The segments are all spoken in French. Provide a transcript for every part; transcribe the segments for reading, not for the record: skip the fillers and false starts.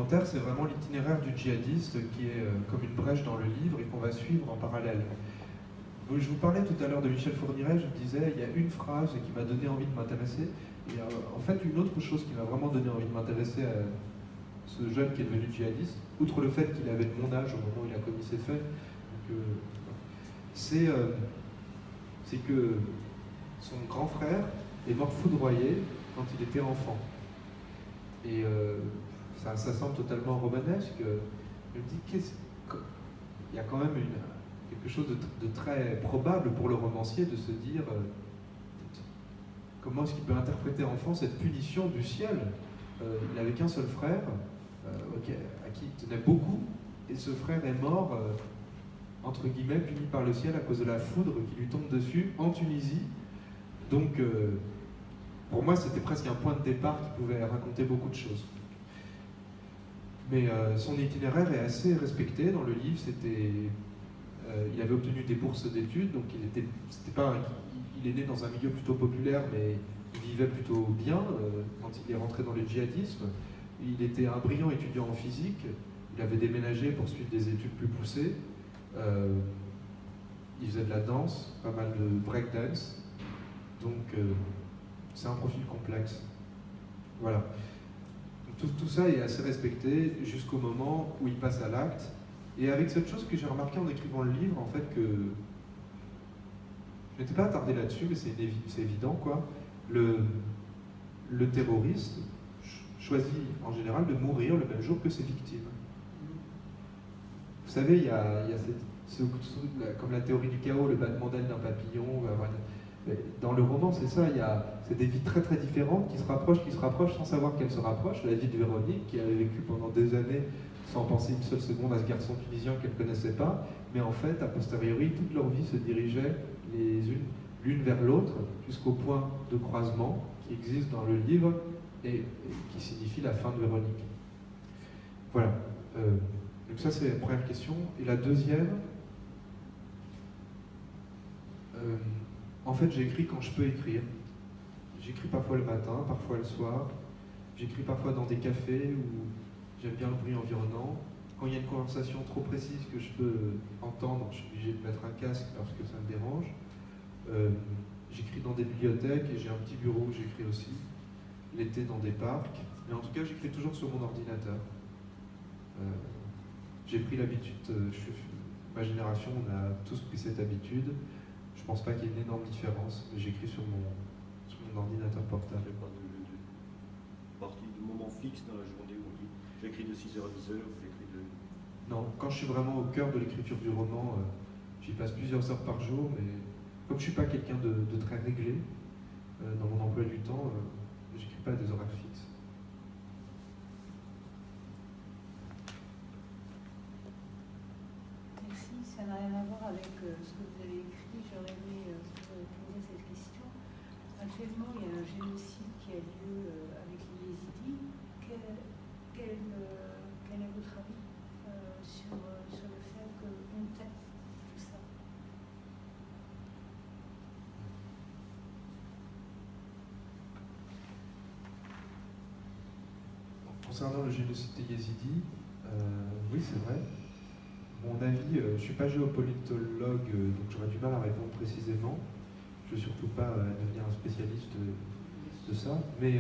documentaire, c'est vraiment l'itinéraire du djihadiste qui est comme une brèche dans le livre et qu'on va suivre en parallèle. Je vous parlais tout à l'heure de Michel Fourniret, je disais, il y a une phrase qui m'a donné envie de m'intéresser. Et en fait, une autre chose qui m'a vraiment donné envie de m'intéresser à ce jeune qui est devenu djihadiste, outre le fait qu'il avait de mon âge au moment où il a commis ses faits, c'est que son grand frère est mort foudroyé quand il était enfant. Et ça semble totalement romanesque. Je me dis, il y a quand même quelque chose de très probable pour le romancier de se dire comment est-ce qu'il peut interpréter enfant cette punition du ciel. Il n'avait qu'un seul frère, à qui il tenait beaucoup, et ce frère est mort, entre guillemets, puni par le ciel à cause de la foudre qui lui tombe dessus en Tunisie. Donc, pour moi, c'était presque un point de départ qui pouvait raconter beaucoup de choses. Mais son itinéraire est assez respecté dans le livre. Il avait obtenu des bourses d'études, donc il est né dans un milieu plutôt populaire, mais il vivait plutôt bien quand il est rentré dans le djihadisme. Il était un brillant étudiant en physique, il avait déménagé pour suivre des études plus poussées. Il faisait de la danse, pas mal de breakdance, donc c'est un profil complexe. Voilà. Tout ça est assez respecté jusqu'au moment où il passe à l'acte. Et avec cette chose que j'ai remarqué en écrivant le livre, en fait, que je n'étais pas attardé là-dessus, mais c'est évident, quoi. Le terroriste choisit en général de mourir le même jour que ses victimes. Vous savez, il y a comme la théorie du chaos, le battement d'aile d'un papillon. Dans le roman, c'est ça, c'est des vies très très différentes qui se rapprochent sans savoir qu'elles se rapprochent. La vie de Véronique, qui avait vécu pendant des années sans penser une seule seconde à ce garçon tunisien qu'elle ne connaissait pas, mais en fait, a posteriori, toute leur vie se dirigeait l'une vers l'autre, jusqu'au point de croisement qui existe dans le livre et qui signifie la fin de Véronique. Voilà. Donc ça, c'est la première question. Et la deuxième, en fait, j'écris quand je peux écrire. J'écris parfois le matin, parfois le soir. J'écris parfois dans des cafés où j'aime bien le bruit environnant. Quand il y a une conversation trop précise que je peux entendre, je suis obligé de mettre un casque parce que ça me dérange. J'écris dans des bibliothèques et j'ai un petit bureau où j'écris aussi. L'été dans des parcs. Mais en tout cas, j'écris toujours sur mon ordinateur. J'ai pris l'habitude, ma génération, on a tous pris cette habitude. Je pense pas qu'il y ait une énorme différence, mais j'écris sur mon ordinateur portable. Pas de partie de moment fixe dans la journée où on dit j'écris de 6h à 10h, j'écris de... Non, quand je suis vraiment au cœur de l'écriture du roman, j'y passe plusieurs heures par jour, mais comme je suis pas quelqu'un de très réglé dans mon emploi du temps, j'écris pas à des horaires fixes. Merci, ça n'a rien à voir avec ce que vous avez écrit. J'aurais aimé poser cette question. Actuellement, il y a un génocide qui a lieu avec les Yézidis. Quel est votre avis sur le fait qu'on tape tout ça? Concernant le génocide des Yézidis, oui, c'est vrai. Mon avis, je ne suis pas géopolitologue, donc j'aurais du mal à répondre précisément. Je ne veux surtout pas devenir un spécialiste de ça. Mais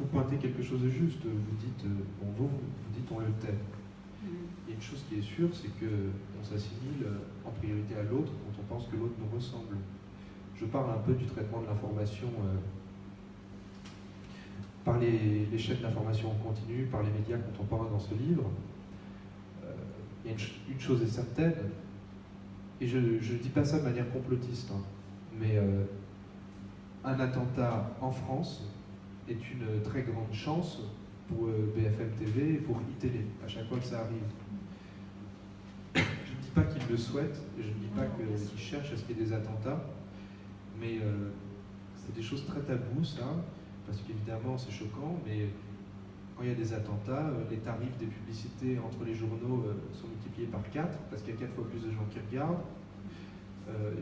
vous pointez quelque chose de juste. Vous dites, vous dites on le tait. Il y a une chose qui est sûre, c'est qu'on s'assimile en priorité à l'autre quand on pense que l'autre nous ressemble. Je parle un peu du traitement de l'information par les chaînes d'information en continu, par les médias contemporains dans ce livre. Il y a une chose est certaine, et je ne dis pas ça de manière complotiste, hein, mais un attentat en France est une très grande chance pour BFM TV et pour iTélé, à chaque fois que ça arrive. Je ne dis pas qu'ils le souhaitent, et je ne dis pas qu'ils cherchent à ce qu'il y ait des attentats, mais c'est des choses très taboues, ça, parce qu'évidemment c'est choquant, mais quand il y a des attentats, les tarifs des publicités entre les journaux sont multipliés par 4, parce qu'il y a 4 fois plus de gens qui regardent,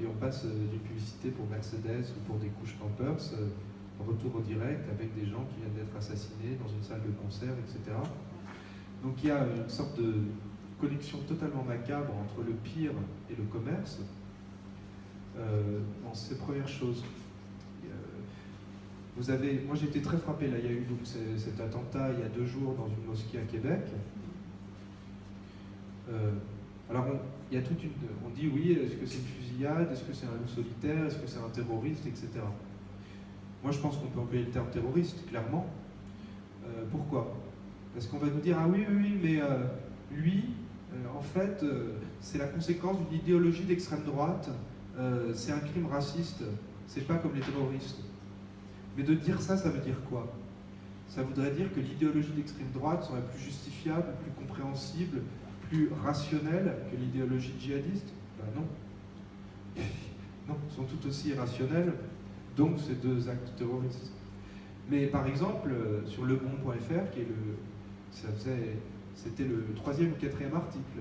et on passe d'une publicité pour Mercedes ou pour des couches Pampers retour au direct avec des gens qui viennent d'être assassinés dans une salle de concert, etc. Donc il y a une sorte de connexion totalement macabre entre le pire et le commerce dans ces premières choses. Vous avez, moi j'ai été très frappé, là il y a eu donc cet attentat il y a 2 jours dans une mosquée à Québec. Alors il y a toute une, on dit oui, est-ce que c'est une fusillade, est-ce que c'est un loup solitaire, est-ce que c'est un terroriste, etc. Moi je pense qu'on peut employer le terme terroriste, clairement. Pourquoi? Parce qu'on va nous dire, ah oui, mais lui, en fait, c'est la conséquence d'une idéologie d'extrême droite, c'est un crime raciste, c'est pas comme les terroristes. Mais de dire ça, ça veut dire quoi? Ça voudrait dire que l'idéologie d'extrême droite serait plus justifiable, plus compréhensible, plus rationnelle que l'idéologie djihadiste? Ben non. Non, ils sont tout aussi irrationnels, donc ces 2 actes terroristes. Mais par exemple, sur lebon.fr, qui est c'était le 3e ou 4e article,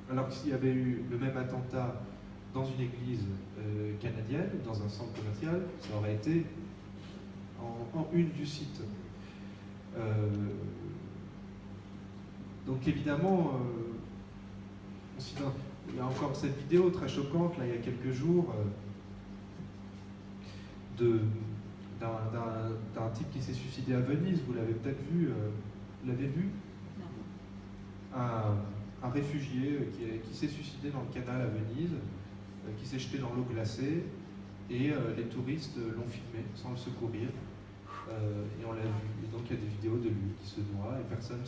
alors que s'il y avait eu le même attentat dans une église canadienne, dans un centre commercial, ça aurait été en une du site. Donc évidemment, il y a encore cette vidéo très choquante, là, il y a quelques jours, d'un type qui s'est suicidé à Venise, vous l'avez peut-être vu, vous l'avez vu? Un réfugié qui s'est suicidé dans le canal à Venise, qui s'est jeté dans l'eau glacée, et les touristes l'ont filmé sans le secourir, et on l'a vu. Et donc il y a des vidéos de lui qui se noie, et personne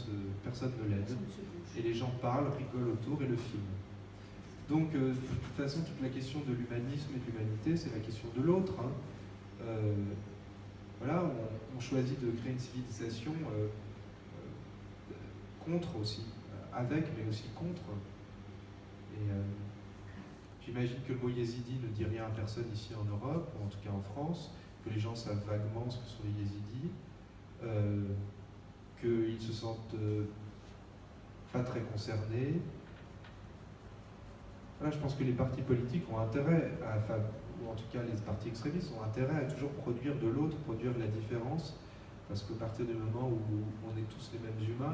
ne l'aide, et les gens parlent, rigolent autour et le filment. Donc de toute façon, toute la question de l'humanisme et de l'humanité, c'est la question de l'autre. Hein. Voilà, on choisit de créer une civilisation contre aussi, avec mais aussi contre. Et j'imagine que le mot yézidi ne dit rien à personne ici en Europe, ou en tout cas en France, que les gens savent vaguement ce que sont les yézidis, qu'ils se sentent pas très concernés. Voilà, je pense que les partis politiques ont intérêt ou en tout cas les partis extrémistes ont intérêt à toujours produire de l'autre, produire de la différence, parce qu'à partir du moment où on est tous les mêmes humains,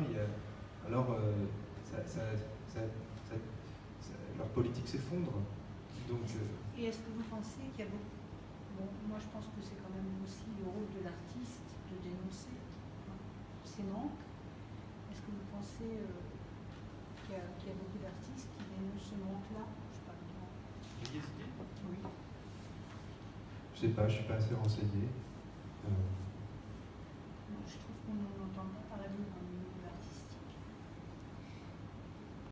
alors leur politique s'effondre. Donc, et est-ce que vous pensez qu'il y a beaucoup... Bon, moi je pense que c'est quand même aussi le rôle de l'artiste de dénoncer ces manques. Est-ce que vous pensez qu'il y a beaucoup d'artistes qui dénoncent ce manque-là? Oui. Je sais pas, je suis pas assez renseigné. Je trouve qu'on n'en entend pas.